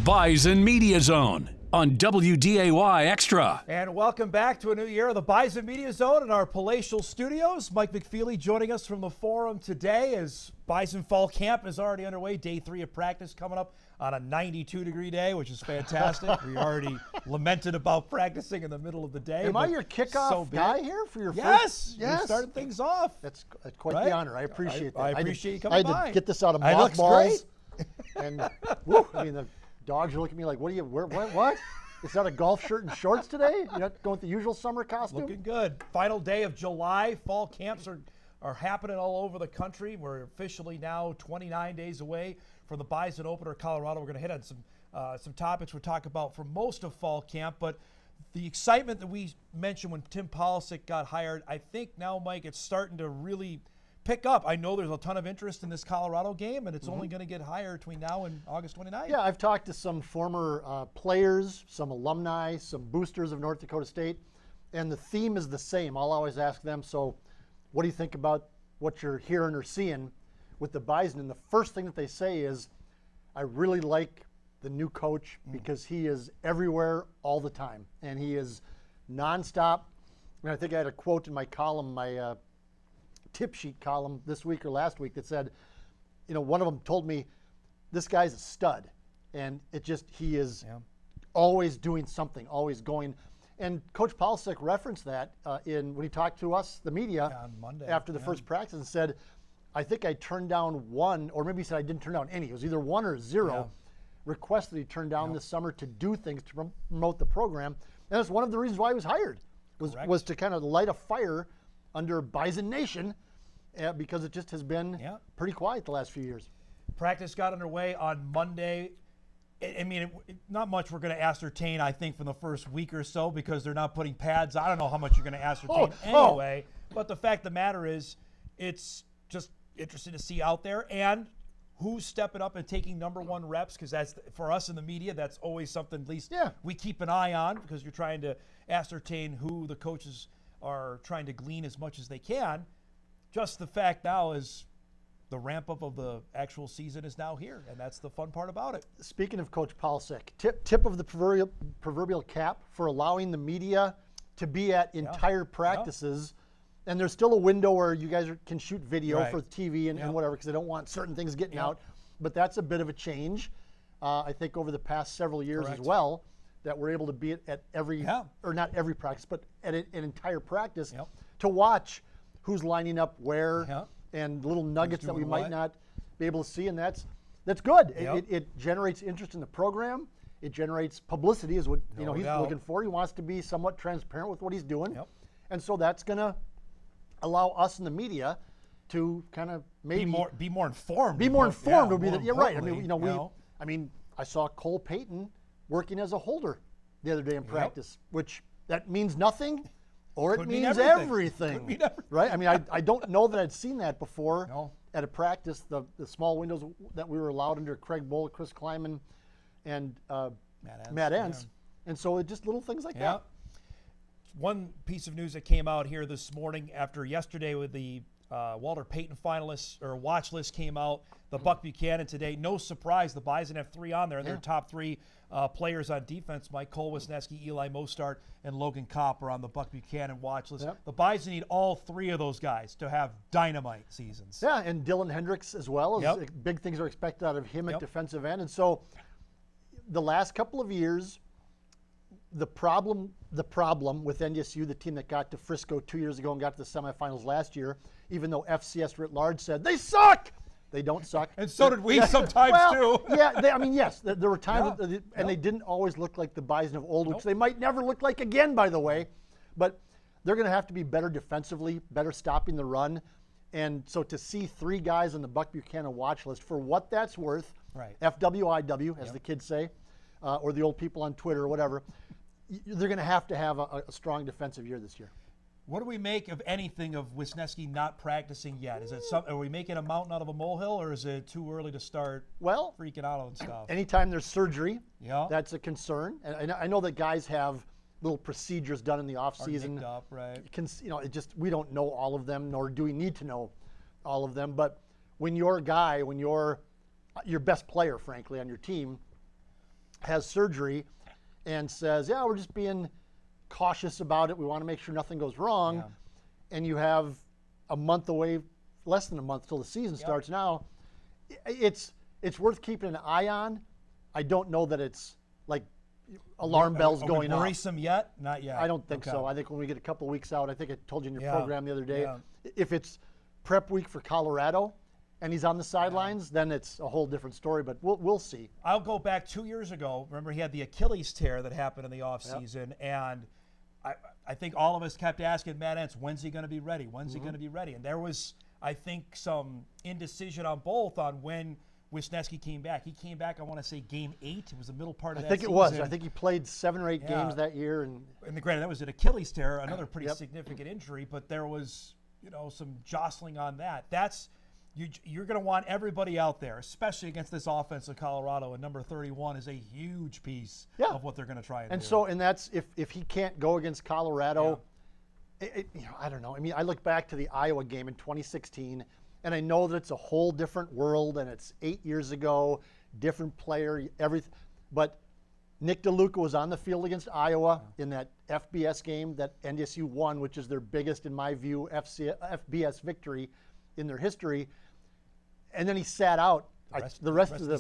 Bison Media Zone on WDAY Extra. And welcome back to a new year of the Bison Media Zone in our palatial studios. Mike McFeely joining us from the Forum today as Bison Fall Camp is already underway. Day 3 of practice coming up on a 92-degree day, which is fantastic. We already lamented about practicing in the middle of the day. Am I your kickoff guy here for your first? Yes, you started things off. That's quite the honor. I appreciate that. I appreciate you coming by. I had to get this out of It looks mothballs. And woo, I mean, the dogs are looking at me like, what are you, what? Is that a golf shirt and shorts today? You're not going with the usual summer costume? Looking good. Final day of July. Fall camps are happening all over the country. We're officially now 29 days away from the Bison Opener Colorado. We're going to hit on some topics we'll talk about for most of fall camp, but the excitement that we mentioned when Tim Polisic got hired, I think now, Mike, it's starting to really pick up. I know there's a ton of interest in this Colorado game, and it's only going to get higher between now and August 29th. Yeah, I've talked to some former players, some alumni, some boosters of North Dakota State, and the theme is the same. I'll always ask them, so what do you think about what you're hearing or seeing with the Bison? And the first thing that they say is, I really like the new coach because he is everywhere all the time, and he is nonstop. And I think I had a quote in my column, my tip sheet column this week or last week that said, you know, one of them told me, this guy's a stud, and he is always doing something, always going. And Coach Polisic referenced that when he talked to us, the media, on Monday after the first practice, and said, I think I turned down one, or maybe he said I didn't turn down any. It was either 1 or 0 requests that he turned down this summer to do things to promote the program. And that's one of the reasons why he was hired, was to kind of light a fire under Bison Nation, because it just has been pretty quiet the last few years. Practice got underway on Monday. I mean, not much we're going to ascertain, I think, from the first week or so because they're not putting pads. I don't know how much you're going to ascertain anyway. But the fact of the matter is, it's just interesting to see out there and who's stepping up and taking #1 reps, because that's, for us in the media, that's always something at least we keep an eye on, because you're trying to ascertain who the coaches are trying to glean as much as they can. Just the fact now is the ramp up of the actual season is now here, and that's the fun part about it. Speaking of Coach Polisic, tip of the proverbial cap for allowing the media to be at entire practices. And there's still a window where you guys can shoot video for TV and whatever, because they don't want certain things getting out. But that's a bit of a change, I think, over the past several years as well, that we're able to be at every, or not every practice, but at an entire practice to watch who's lining up where and little nuggets that we might not be able to see. And that's good. It generates interest in the program. It generates publicity, is what he's looking for. He wants to be somewhat transparent with what he's doing. And so that's going to allow us in the media to kind of maybe be more informed. Be more informed would be the right. I mean, I saw Cole Payton working as a holder the other day in practice, which that means nothing, or it means everything. Right? I mean, I don't know that I'd seen that before at a practice. The small windows that we were allowed under Craig Bull, Chris Kleiman, and Matt Entz, and so it just little things like that. One piece of news that came out here this morning after yesterday with the Walter Payton finalists or watch list came out, the Buck Buchanan today. No surprise, the Bison have 3 on there, and their top 3 players on defense, Mike Cole Wisniewski, Eli Mostart, and Logan Kopp are on the Buck Buchanan watch list. The Bison need all 3 of those guys to have dynamite seasons. Yeah, and Dylan Hendricks as well. Big things are expected out of him at defensive end. And so the last couple of years, the problem with NDSU, the team that got to Frisco 2 years ago and got to the semifinals last year, even though FCS writ large said, they suck! They don't suck. And so did we sometimes too. Yes, there were times, and they didn't always look like the Bison of old, which they might never look like again, by the way. But they're going to have to be better defensively, better stopping the run. And so to see 3 guys on the Buck Buchanan watch list, for what that's worth, FWIW, as the kids say, or the old people on Twitter or whatever, they're going to have a strong defensive year this year. What do we make of anything of Wisniewski not practicing yet? Is it are we making a mountain out of a molehill, or is it too early to start freaking out on stuff? Anytime there's surgery, that's a concern. And I know that guys have little procedures done in the off season. We don't know all of them, nor do we need to know all of them. But when your guy, when your best player, frankly, on your team has surgery and says, yeah, we're just being cautious about it. We want to make sure nothing goes wrong. And you have a month away, less than a month till the season starts now. It's worth keeping an eye on. I don't know that it's like alarm bells going off. Worrisome yet? Not yet. I don't think so. I think when we get a couple of weeks out, I think I told you in your program the other day, if it's prep week for Colorado and he's on the sidelines, then it's a whole different story, but we'll see. I'll go back 2 years ago. Remember, he had the Achilles tear that happened in the offseason, and I think all of us kept asking Matt Entz, when's he going to be ready? When's he going to be ready? And there was, I think, some indecision on both on when Wisniewski came back. He came back, I want to say, game 8. It was the middle part of that season. I think it was. I think he played 7 or 8 games that year. And granted, that was an Achilles tear, another pretty significant injury, but there was, some jostling on that. That's you're going to want everybody out there, especially against this offense of Colorado, and number 31 is a huge piece of what they're going to try and do. And that's if he can't go against Colorado, I don't know. I mean, I look back to the Iowa game in 2016, and I know that it's a whole different world, and it's 8 years ago, different player, everything. But Nick DeLuca was on the field against Iowa in that FBS game that NDSU won, which is their biggest, in my view, FBS victory in their history. And then he sat out the rest of the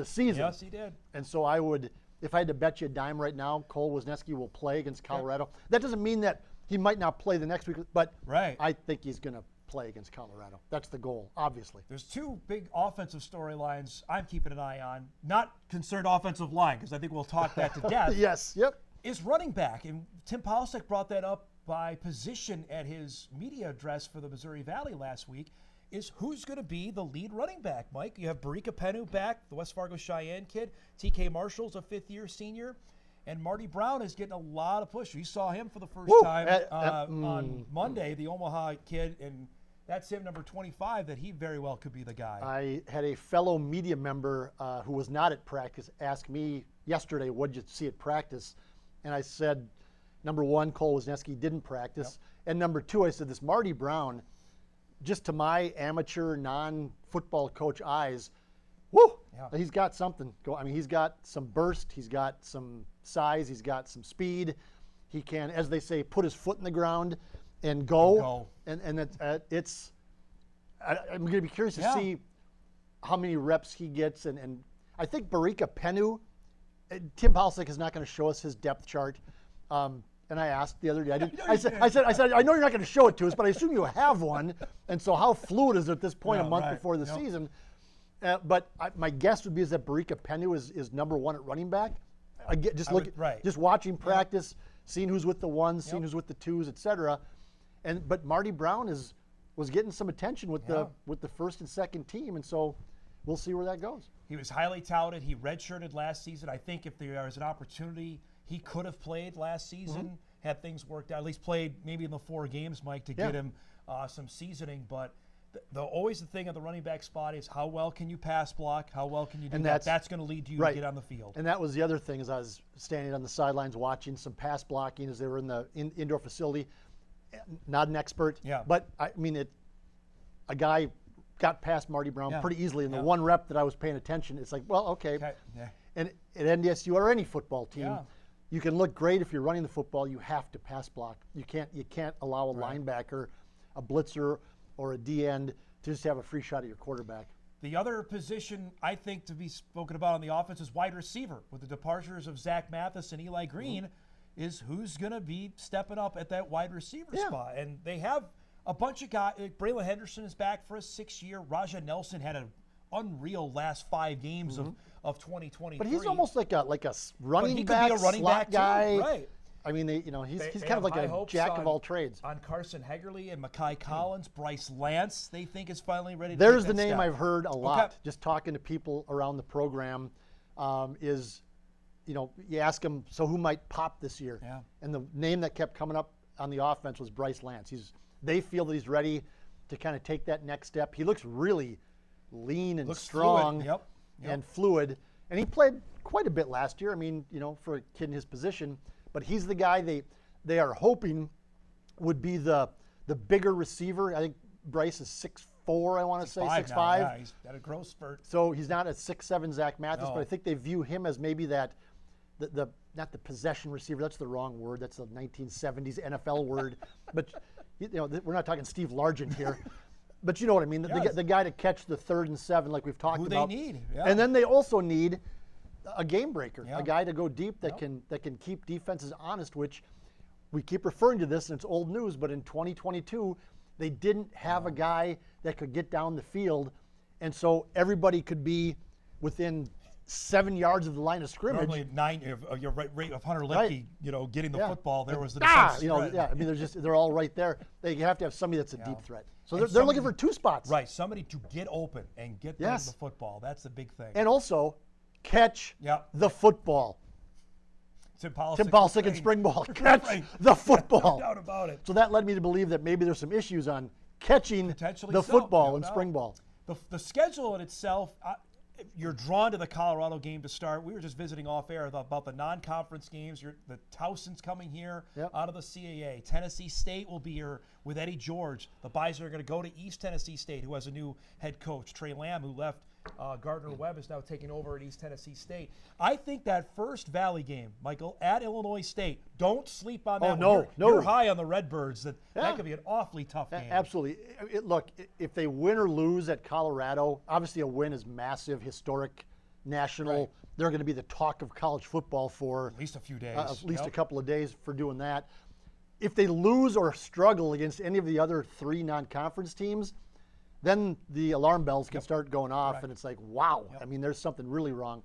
season. Yes, he did. And so I would, if I had to bet you a dime right now, Cole Wisniewski will play against Colorado. That doesn't mean that he might not play the next week, but I think he's going to play against Colorado. That's the goal, obviously. There's 2 big offensive storylines I'm keeping an eye on. Not concerned offensive line, because I think we'll talk that to death. Is running back. And Tim Paulusek brought that up by position at his media address for the Missouri Valley last week, is who's going to be the lead running back, Mike? You have Barika Penu back, the West Fargo Cheyenne kid. TK Marshall's a 5th-year senior. And Marty Brown is getting a lot of push. You saw him for the first time on Monday, the Omaha kid, and that's him, number 25, that he very well could be the guy. I had a fellow media member who was not at practice ask me yesterday, what did you see at practice? And I said, number 1, Cole Wisniewski didn't practice. And number 2, I said, this Marty Brown, just to my amateur, non-football coach eyes, he's got something. I mean, he's got some burst. He's got some size. He's got some speed. He can, as they say, put his foot in the ground and go. And it's I'm going to be curious to see how many reps he gets. And I think Barika Penu, Tim Paulusek is not going to show us his depth chart. And I asked the other day, I said, I know you're not going to show it to us, but I assume you have one. And so how fluid is it at this point, a month before the season? But my guess would be is that Barika Penu is number 1 at running back. Just watching practice, seeing who's with the 1s, seeing who's with the 2s, etc. But Marty Brown was getting some attention with the 1st and 2nd team, and so we'll see where that goes. He was highly touted. He redshirted last season. I think if there was an opportunity, he could have played last season had things worked out. At least played maybe in the 4 games, Mike, to get him some seasoning. But always the thing at the running back spot is how well can you pass block? How well can you do that? That's going to lead you to get on the field. And that was the other thing, as I was standing on the sidelines watching some pass blocking as they were in the indoor facility. Not an expert, but I mean, a guy got past Marty Brown pretty easily in the 1 rep that I was paying attention. It's like, well, okay. And at NDSU or any football team, you can look great if you're running the football. You have to pass block. You can't allow a linebacker, a blitzer, or a D end to just have a free shot at your quarterback. The other position I think to be spoken about on the offense is wide receiver. With the departures of Zach Mathis and Eli Green, is who's going to be stepping up at that wide receiver spot. And they have a bunch of guys. Braylon Henderson is back for a 6th year. Raja Nelson had an unreal last 5 games of 2023. But he's almost like a running back, slot guy. Right. I mean, he's kind of like a jack of all trades. On Carson Hegerly and Makai Collins, Bryce Lance, they think is finally ready to There's the name step. I've heard a lot, just talking to people around the program, you ask them, so who might pop this year? And the name that kept coming up on the offense was Bryce Lance. They feel that he's ready to kind of take that next step. He looks really lean and strong and fluid. And he played quite a bit last year. I mean, for a kid in his position. But he's the guy they are hoping would be the bigger receiver. I think Bryce is 6'4", I want to say, 6'5". He's got a growth spurt. So he's not a 6'7" Zach Mathis, but I think they view him as maybe that the not the possession receiver. That's the wrong word. That's the 1970s NFL word. But we're not talking Steve Largent here. But you know what I mean. The guy to catch the 3rd and 7, like we've talked about. Who they need. Yeah. And then they also need a game breaker, Yeah. a guy to go deep that can keep defenses honest. Which we keep referring to this, and it's old news. But in 2022, they didn't have a guy that could get down the field, and so everybody could be within 7 yards of the line of scrimmage. Normally 9 of your rate of Hunter Lepke, Right. Getting the Yeah. football. There was the defense spread. I mean, they're all right there. They have to have somebody that's a deep threat. So And they're looking somebody- for 2 spots. Right, somebody to get open and get them Yes. the football. That's the big thing. And also catch Yep. the football. Tim Pausick Tim Pausick and spring ball. Catch Right. the football. No doubt about it. So that led me to believe that maybe there's some issues on catching Potentially the so, football no and doubt. spring ball. The schedule in itself, you're drawn to the Colorado game to start. We were just visiting off air about the non-conference games. The Towson's coming here Yep. out of the CAA. Tennessee State will be here with Eddie George. The Bison are going to go to East Tennessee State, who has a new head coach, Trey Lamb, who left. Gardner Webb is now taking over at East Tennessee State. I think that first Valley game, Michael, at Illinois State, don't sleep on that Oh, one. no, You're no. high on the Redbirds. That Yeah. could be an awfully tough game. Absolutely. Look, if they win or lose at Colorado, obviously a win is massive, historic, national. Right. They're going to be the talk of college football for At least a few days. at least Yep. a couple of days for doing that. If they lose or struggle against any of the other 3 non-conference teams, then the alarm bells can start going off, Correct. and it's like, wow, I mean, there's something really wrong.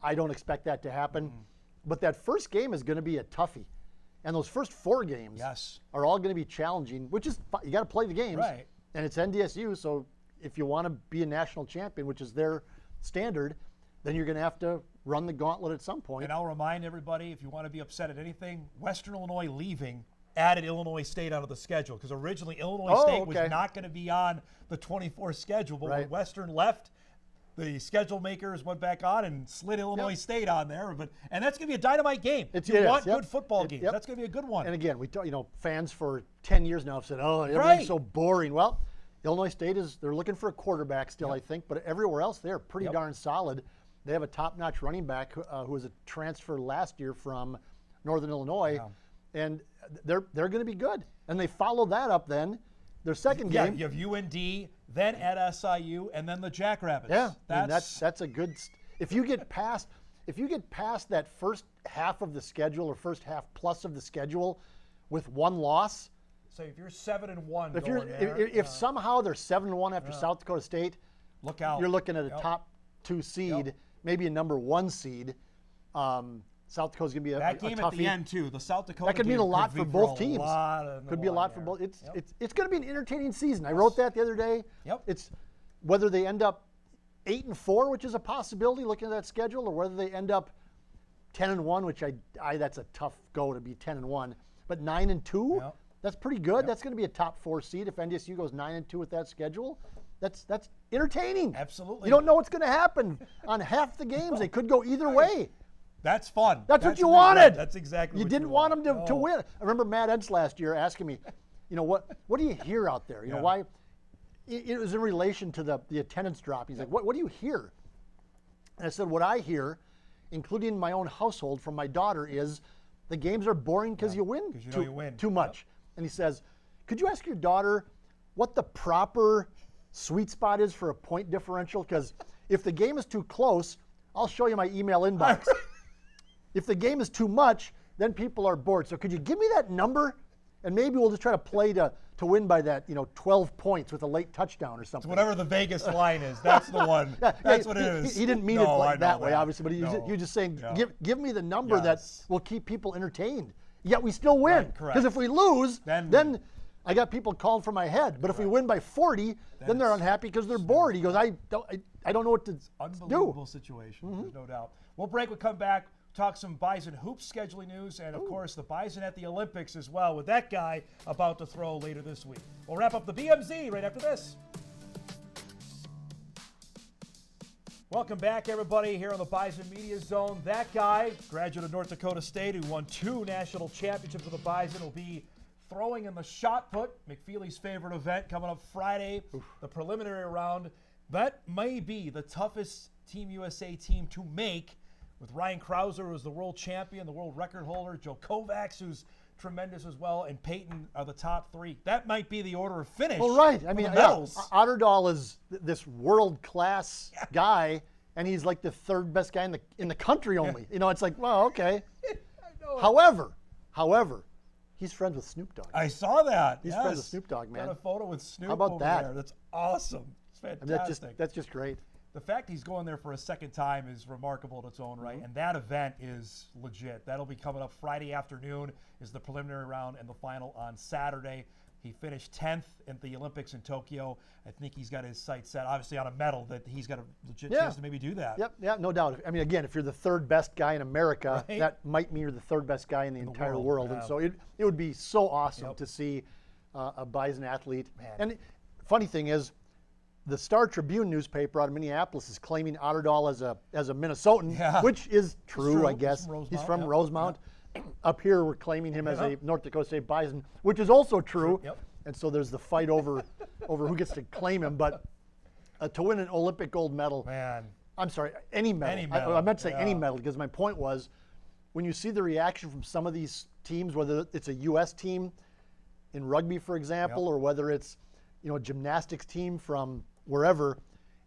I don't expect that to happen. But that first game is going to be a toughie. And those first 4 games Yes. are all going to be challenging, which is you got to play the games. Right. And it's NDSU, so if you want to be a national champion, which is their standard, then you're going to have to run the gauntlet at some point. And I'll remind everybody, if you want to be upset at anything, Western Illinois leaving added Illinois State onto the schedule because originally Illinois State was okay. not going to be on the 24 schedule, but when Right. Western left, the schedule makers went back on and slid Illinois State on there. And that's going to be a dynamite game. It You is, want yep. good football It- games. yep. That's going to be a good one. And again, fans for 10 years now have said, oh, everything's Right. so boring. Well, Illinois State they're looking for a quarterback still, I think, but everywhere else they're pretty Yep. darn solid. They have a top-notch running back who was a transfer last year from Northern Illinois, and they're going to be good. And they follow that up then, their second yeah, game. you have UND, then at SIU, and then the Jackrabbits. Yeah, I mean, that's a good. If you get past that first half of the schedule or first half plus of the schedule with 1 loss, so if you're 7-1 if going there, if somehow they're 7-1 after South Dakota State, look out. you're looking at a Yep. top 2 seed, Yep. maybe a number 1 seed. South Dakota's going to be That a game toughie. at the end too. The South Dakota That could mean game a lot be for both a teams. lot on the Could be a line lot for there. both. Yep. It's going to be an entertaining season. I wrote that the other day. Yep. It's whether they end up 8-4, which is a possibility looking at that schedule, or whether they end up 10-1, which I that's a tough go to be 10-1. But 9-2, Yep. that's pretty good. That's going to be a top 4 seed if NDSU goes 9-2 with that schedule. That's entertaining. Absolutely. You don't know what's going to happen on half the games. They could go either way. That's fun. That's what you right. wanted. That's exactly You what didn't want them to No. win. I remember Matt Entz last year asking me, what do you hear out there? You know, Yeah. why? It was in relation to the attendance drop. He's like, what do you hear? And I said, what I hear, including my own household from my daughter, is the games are boring because you win. 'Cause you know you win. Too much. And he says, could you ask your daughter what the proper sweet spot is for a point differential? Because if the game is too close, I'll show you my email inbox. If the game is too much, then people are bored. So could you give me that number? And maybe we'll just try to play to win by that, 12 points with a late touchdown or something. Whatever the Vegas line is, that's the one. That's what it is. He didn't mean No, it I like know that way, obviously, but he No. was just saying, Yeah. give me the number Yes. that will keep people entertained. Yet we still win. Right, correct. Because if we lose, Then- then I got people calling for my head. But if we win by 40, then they're it's- unhappy because they're bored. He goes, I don't know what to Unbelievable do. situation. There's no doubt. We'll break. We'll come back. Talk some Bison hoops scheduling news, and of course the Bison at the Olympics as well, with that guy about to throw later this week. We'll wrap up the BMZ right after this. Welcome back, everybody, here on the Bison Media Zone. That guy, graduate of North Dakota State, who won 2 national championships with the Bison, will be throwing in the shot put, McFeely's favorite event, coming up Friday, the preliminary round. That may be the toughest Team USA team to make with Ryan Krauser, who's the world champion, the world record holder, Joe Kovacs, who's tremendous as well, and Peyton are the top three. That might be the order of finish. Well, right. I mean, the medals. Otterdahl is this world-class guy, and he's like the third best guy in the country only. It's like, well, okay. However, he's friends with Snoop Dogg. I saw that. He's friends with Snoop Dogg, man. Got a photo with Snoop How about over that? there. That's awesome. It's fantastic. That's just great. The fact he's going there for a second time is remarkable in its own right, and that event is legit. That'll be coming up Friday afternoon is the preliminary round and the final on Saturday. He finished 10th at the Olympics in Tokyo. I think he's got his sights set, obviously, on a medal that he's got a legit chance to maybe do that. Yep, yeah, no doubt. I mean, again, if you're the third best guy in America, Right. that might mean you're the third best guy in the entire world. yeah. And so it would be so awesome to see a Bison athlete. Man. And funny thing is, the Star Tribune newspaper out of Minneapolis is claiming Otterdahl as a Minnesotan, Yeah. which is true, I He's guess. from Rosemount, He's from yep. Rosemount. Up here, we're claiming him as a North Dakota State Bison, which is also true. Yep. And so there's the fight over who gets to claim him. But to win an Olympic gold medal, Man, I'm sorry, any medal. Any medal, I meant to say any yeah. medal because my point was when you see the reaction from some of these teams, whether it's a U.S. team in rugby, for example, or whether it's a gymnastics team from wherever,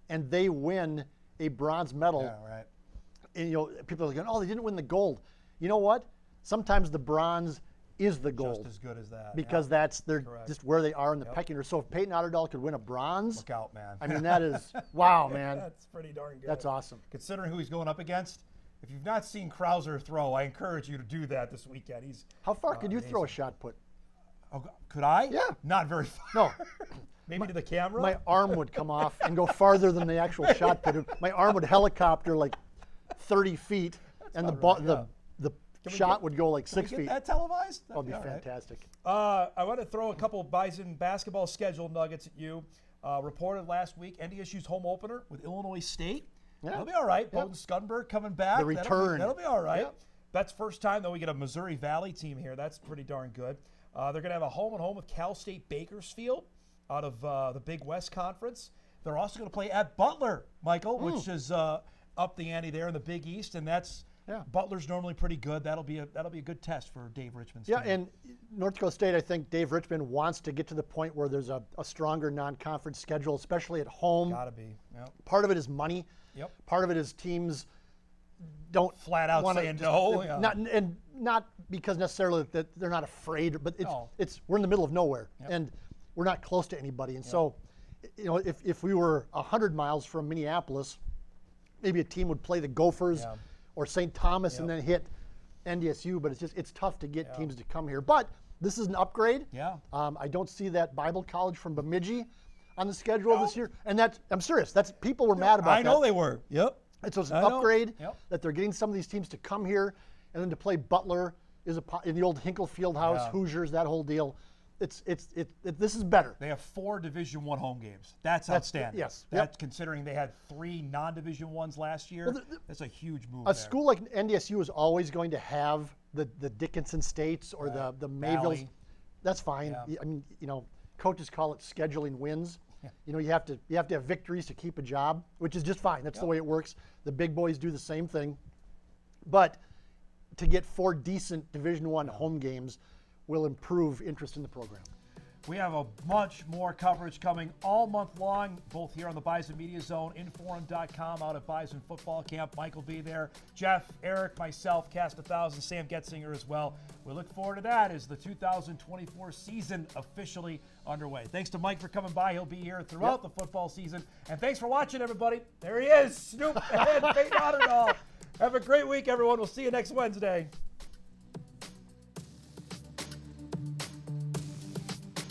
and they win a bronze medal, yeah, right. and people are going, oh, they didn't win the gold. You know what? Sometimes the bronze is the gold. Just as good as that. Because they're Correct. just where they are in the pecking order. So if Peyton Otterdahl could win a bronze, Look out, man. I mean, that is, wow, man. That's pretty darn good. That's awesome. Considering who he's going up against, if you've not seen Krauser throw, I encourage you to do that this weekend. He's How far could you throw a shot put? Oh, could I? Yeah. Not very far. No. Maybe to the camera. My arm would come off and go farther than the actual shot put. My arm would helicopter like 30 feet, and the shot would go like 6 Get feet. that televised? That would be all right. fantastic. I want to throw a couple Bison basketball schedule nuggets at you. Reported last week, NDSU's home opener with Illinois State. Yeah. That'll be all right. Bowden Scunberg coming back. The return. That'll be all right. Yep. That's first time, though, we get a Missouri Valley team here. That's pretty darn good. They're going to have a home-and-home with Cal State Bakersfield out of the Big West Conference. They're also going to play at Butler, Michael, which is up the ante there in the Big East, and that's Butler's normally pretty good. That'll be a good test for Dave Richmond's team. And North Dakota State, I think Dave Richmond wants to get to the point where there's a stronger non-conference schedule, especially at home. Gotta be. Yep. Part of it is money. Yep. Part of it is teams don't Flat out wanna saying just- no. Yeah. Not because necessarily that they're not afraid, but No. it's we're in the middle of nowhere and we're not close to anybody. And so, if we were 100 miles from Minneapolis, maybe a team would play the Gophers or St. Thomas and then hit NDSU. But it's tough to get teams to come here. But this is an upgrade. Yeah. I don't see that Bible College from Bemidji on the schedule this year, and I'm serious. That's people were mad about that. I know they were. Yep. And so it's an I know. upgrade Yep. that they're getting some of these teams to come here, and then to play Butler in the old Hinkle Fieldhouse, Yeah. Hoosiers, that whole deal. This is better. They have 4 Division I home games. That's outstanding. yes. That's considering they had 3 non-Division I's last year. That's a huge move. A school like NDSU is always going to have the Dickinson States or the Mayvilles. Valley. That's fine. Yeah. I mean, coaches call it scheduling wins. You have to have victories to keep a job, which is just fine. That's the way it works. The big boys do the same thing. But to get 4 decent Division I home games will improve interest in the program. We have a much more coverage coming all month long, both here on the Bison Media Zone, Inforum.com, out at Bison Football Camp. Mike will be there. Jeff, Eric, myself, Cast 1000, Sam Getzinger as well. We look forward to that as the 2024 season officially underway. Thanks to Mike for coming by. He'll be here throughout the football season. And thanks for watching, everybody. There he is, Snoop and Peyton Otterdahl. Have a great week, everyone. We'll see you next Wednesday.